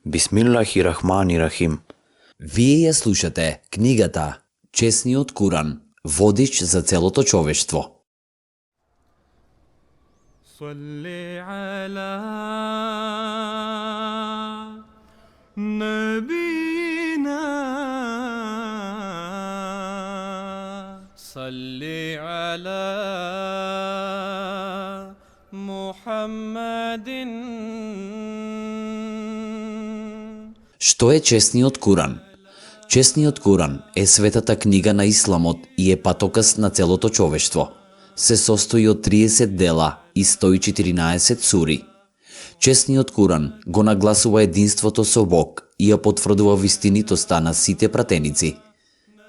Бисмиллахи-рахмани-рахим. Вие ја слушате книгата Чесниот Куран, водич за целото човештво. صل على نبينا صل على محمد. Што е Чесниот Куран? Чесниот Куран е светата книга на Исламот и е патоказ на целото човештво. Се состои од 30 дела и 114 сури. Чесниот Куран го нагласува единството со Бог и ја потврдува вистинитоста на сите пратеници.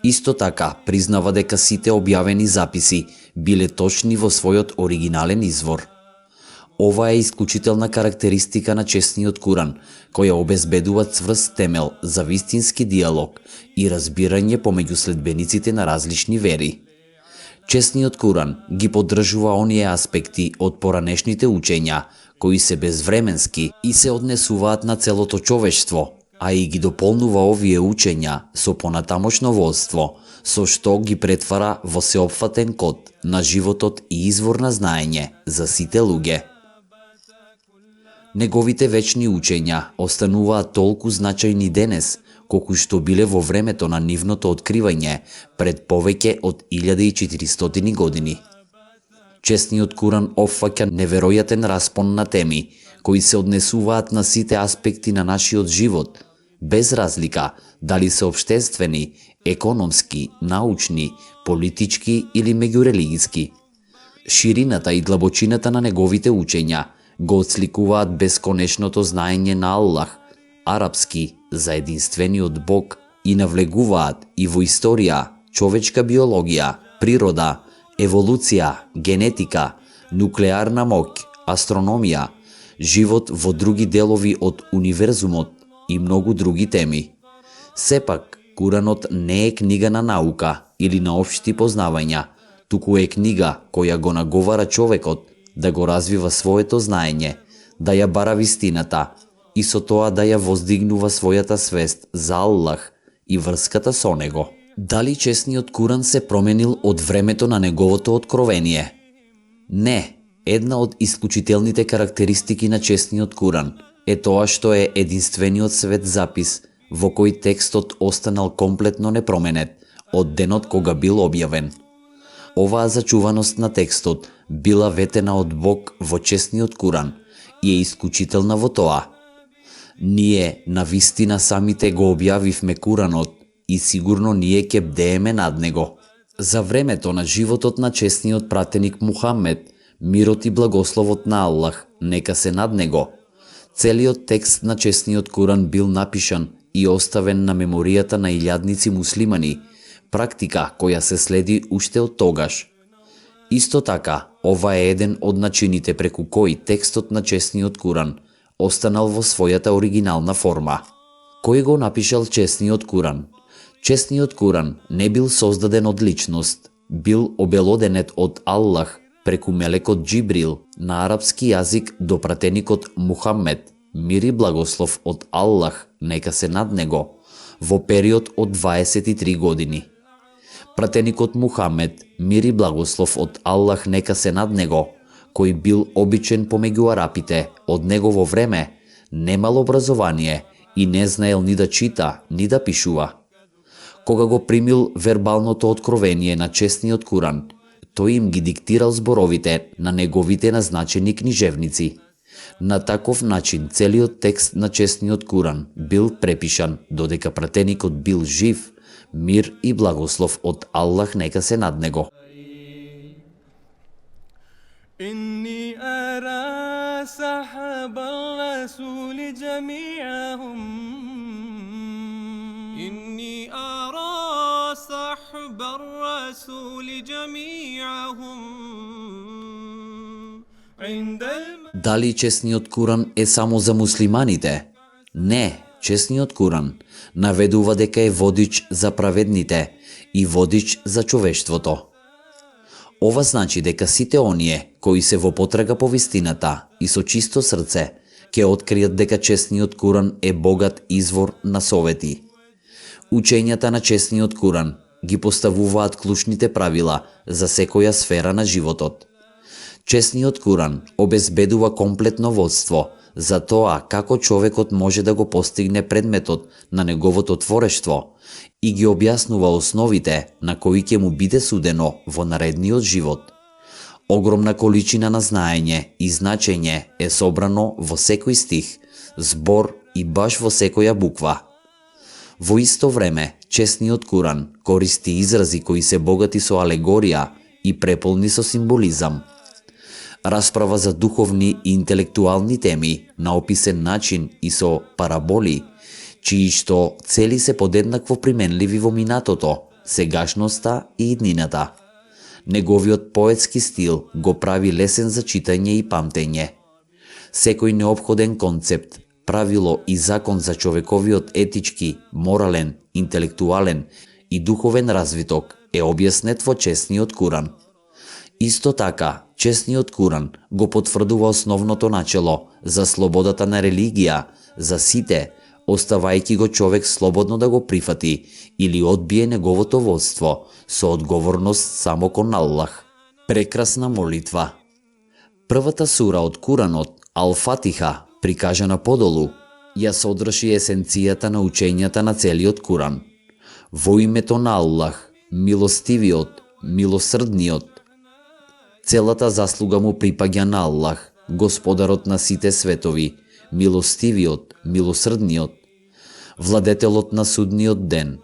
Исто така признава дека сите објавени записи биле точни во својот оригинален извор. Ова е исклучителна карактеристика на Чесниот Куран, која обезбедува цврст темел за вистински диалог и разбирање помеѓу следбениците на различни вери. Чесниот Куран ги поддржува оние аспекти од поранешните учења, кои се безвременски и се однесуваат на целото човештво, а и ги дополнува овие учења со понатамошно водство, со што ги претвара во сеопфатен код на животот и извор на знаење за сите луѓе. Неговите вечни учења остануваат толку значајни денес, колку што биле во времето на нивното откривање пред повеќе од 1400 години. Чесниот Куран опфаќа неверојатен распон на теми, кои се однесуваат на сите аспекти на нашиот живот, без разлика дали се општествени, економски, научни, политички или меѓурелигиски. Ширината и длабочината на неговите учења го отсликуваат бесконечното знаење на Аллах, арапски за единствениот Бог, и навлегуваат и во историја, човечка биологија, природа, еволуција, генетика, нуклеарна моќ, астрономија, живот во други делови од универзумот и многу други теми. Сепак, Куранот не е книга на наука или на општи познавања, туку е книга која го наговара човекот да го развива своето знаење, да ја бара вистината и со тоа да ја воздигнува својата свест за Аллах и врската со него. Дали Чесниот Куран се променил од времето на неговото откровение? Не, една од исклучителните карактеристики на Чесниот Куран е тоа што е единствениот свет запис во кој текстот останал комплетно непроменет од денот кога бил објавен. Оваа зачуваност на текстот била ветена од Бог во Чесниот Куран и е исклучителна во тоа. Ние на вистина самите го објавивме Куранот и сигурно ние ќе бдееме над него. За времето на животот на чесниот пратеник Мухамед, мирот и благословот на Аллах нека се над него, целиот текст на чесниот Куран бил напишан и оставен на меморијата на илјадници муслимани, практика која се следи уште од тогаш. Исто така, ова е еден од начините преку кои текстот на чесниот Куран останал во својата оригинална форма. Кој го напишал чесниот Куран? Чесниот Куран не бил создаден од личност, бил обелоденет од Аллах преку мелекот Џибрил на арапски јазик до пратеникот Мухамед, мир и благослов од Аллах нека се над него, во период од 23 години. Пратеникот Мухамед, мир и благослов од Аллах нека се над него, кој бил обичен помеѓу арапите од негово време, немал образование и не знаел ни да чита, ни да пишува. Кога го примил вербалното откровение на чесниот Куран, тој им ги диктирал зборовите на неговите назначени книжевници. На таков начин целиот текст на чесниот Куран бил препишан додека пратеникот бил жив, мир и благослов од Аллах нека се над него. إني أرى سحب الرسول جميعهم إني أرى سحب الرسول جميعهم عند Дали чесниот Куран е само за муслиманите? Не, чесниот Куран наведува дека е водич за праведните и водич за човештвото. Ова значи дека сите оние кои се во потрага по вистината и со чисто срце ќе откријат дека честниот Куран е богат извор на совети. Учењата на честниот Куран ги поставуваат клучните правила за секоја сфера на животот. Честниот Куран обезбедува комплетно водство за тоа како човекот може да го постигне предметот на неговото творештво и ги објаснува основите на кои ќе му биде судено во наредниот живот. Огромна количина на знаење и значење е собрано во секој стих, збор и баш во секоја буква. Во исто време, честниот Куран користи изрази кои се богати со алегорија и преполни со символизам. Расправа за духовни и интелектуални теми на описен начин и со параболи, чии што цели се подеднакво применливи во минатото, сегашноста и иднината. Неговиот поетски стил го прави лесен за читање и памтење. Секој неопходен концепт, правило и закон за човековиот етички, морален, интелектуален и духовен развиток е објаснет во честниот Куран. Исто така, честниот Куран го потврдува основното начело за слободата на религија за сите, оставајќи го човек слободно да го прифати или одбие неговото водство со одговорност само кон Аллах. Прекрасна молитва. Првата сура од Куранот, Ал-Фатиха, прикажана подолу, ја содржи есенцијата на учењата на целиот Куран. Во името на Аллах, милостивиот, милосрдниот. Целата заслуга му припаѓа на Аллах, Господарот на сите светови, милостивиот, милосрдниот, владетелот на судниот ден.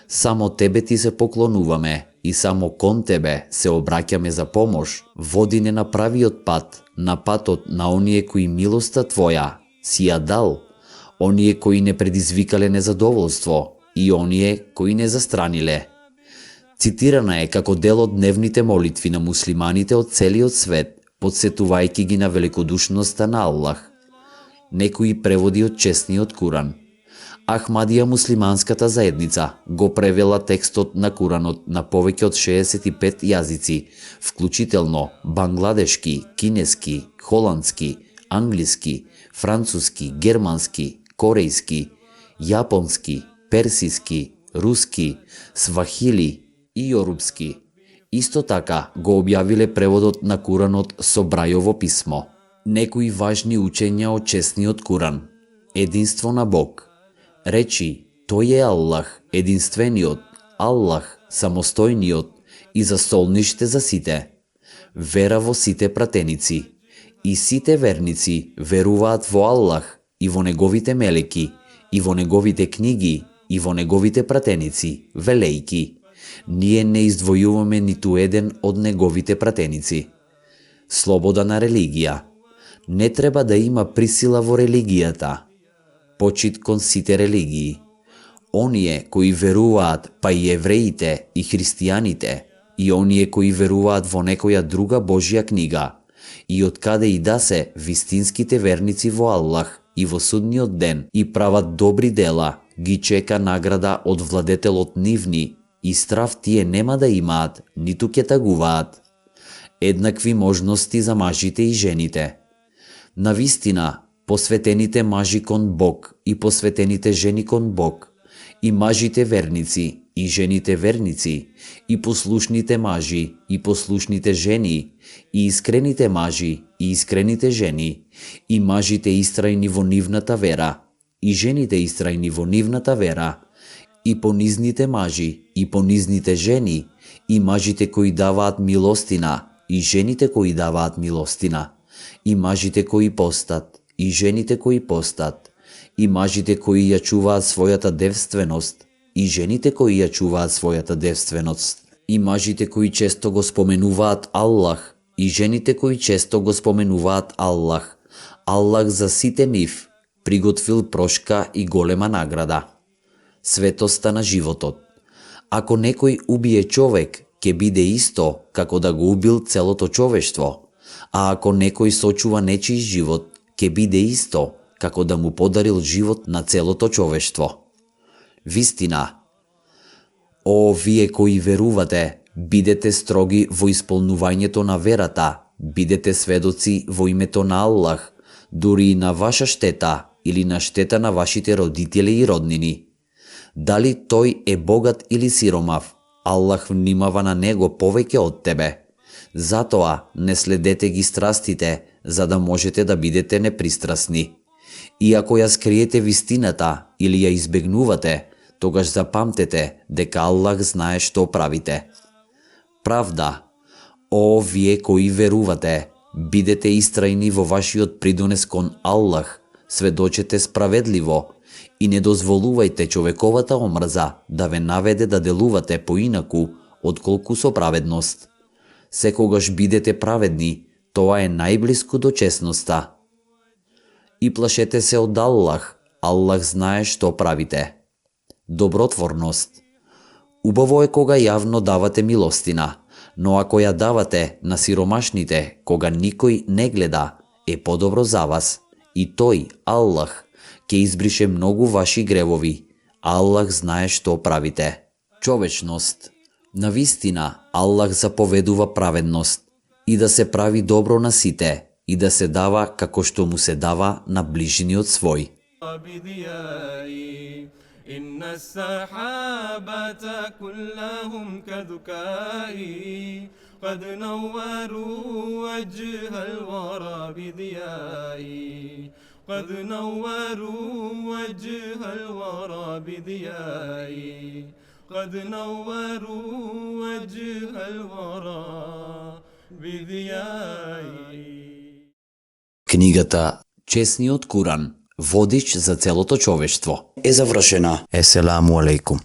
Само Тебе Ти се поклонуваме и само кон Тебе се обраќаме за помош. Води не на правиот пат, на патот на оние кои милоста Твоја си ја дал, оние кои не предизвикале незадоволство и оние кои не застраниле. Цитирана е како дел од дневните молитви на муслиманите од целиот свет, подсетувајќи ги на великодушноста на Аллах. Некои преводи од честниот Куран. Ахмадија муслиманската заедница го превела текстот на Куранот на повеќе од 65 јазици, вклучително бангладешки, кинески, холандски, англиски, француски, германски, корејски, јапонски, персиски, руски, свахили и јорупски. Исто така го објавиле преводот на Куранот со Брајово писмо. Некои важни учења од честниот Куран. Единство на Бог. Речи, тој е Аллах, единствениот, Аллах, самостојниот и застолниште за сите. Вера во сите пратеници. И сите верници веруваат во Аллах и во неговите мелеки, и во неговите книги, и во неговите пратеници, велејки. Ние не издвојуваме ниту еден од неговите пратеници. Слобода на религија. Не треба да има присила во религијата. Почит кон сите религии. Оние кои веруваат, па и евреите и христијаните, и оние кои веруваат во некоја друга Божја книга, и откаде и да се вистинските верници во Аллах и во судниот ден и прават добри дела, ги чека награда од владетелот нивни и страв тие нема да имаат, ниту ќе тагуваат. Еднакви можности за мажите и жените. Навистина, посветените мажи кон Бог и посветените жени кон Бог, и мажите верници и жените верници, и послушните мажи и послушните жени, и искрените мажи и искрените жени, и мажите истрајни во нивната вера, и жените истрајни во нивната вера, и понизните мажи и понизните жени, и мажите кои даваат милостина, и жените кои даваат милостина, и мажите кои постат, и жените кои постат, и мажите кои ја чуваат својата девственост, и жените кои ја чуваат својата девственост, и мажите кои често го споменуваат Аллах, и жените кои често го споменуваат Аллах. Аллах за сите нив приготвил прошка и голема награда. Светоста на животот. Ако некој убие човек, ќе биде исто како да го убил целото човештво, а ако некој сочува нечиј живот, ќе биде исто како да му подарил живот на целото човештво. Вистина. О, вие кои верувате, бидете строги во исполнувањето на верата, бидете сведоци во името на Аллах, дури и на ваша штета или на штета на вашите родители и роднини. Дали тој е богат или сиромав, Аллах внимава на него повеќе од тебе. Затоа не следете ги страстите, за да можете да бидете непристрасни. И ако ја скриете вистината или ја избегнувате, тогаш запамтете дека Аллах знае што правите. Правда, о вие кои верувате, бидете истрајни во вашиот придонес кон Аллах, сведочете справедливо и не дозволувајте човековата омрза да ве наведе да делувате поинаку отколку со праведност. Секогаш бидете праведни, тоа е најблиску до честноста. И плашете се од Аллах, Аллах знае што правите. Добротворност. Убаво е кога јавно давате милостина, но ако ја давате на сиромашните, кога никој не гледа, е подобро за вас. И тој, Аллах, ќе избрише многу ваши гревови. Аллах знае што правите. Човечност. Навистина, Аллах заповедува праведност и да се прави добро на сите и да се дава како што му се дава на ближниот свој. إن السحابة كلهم كذكائي قد نوروا وجه الورى بضيائي قد نوروا وجه الورى بضيائي قد نوروا وجه الورى بضيائي. Книгата Чесниот Куран, водич за целото човештво, е завршена. Еселаму алейкум.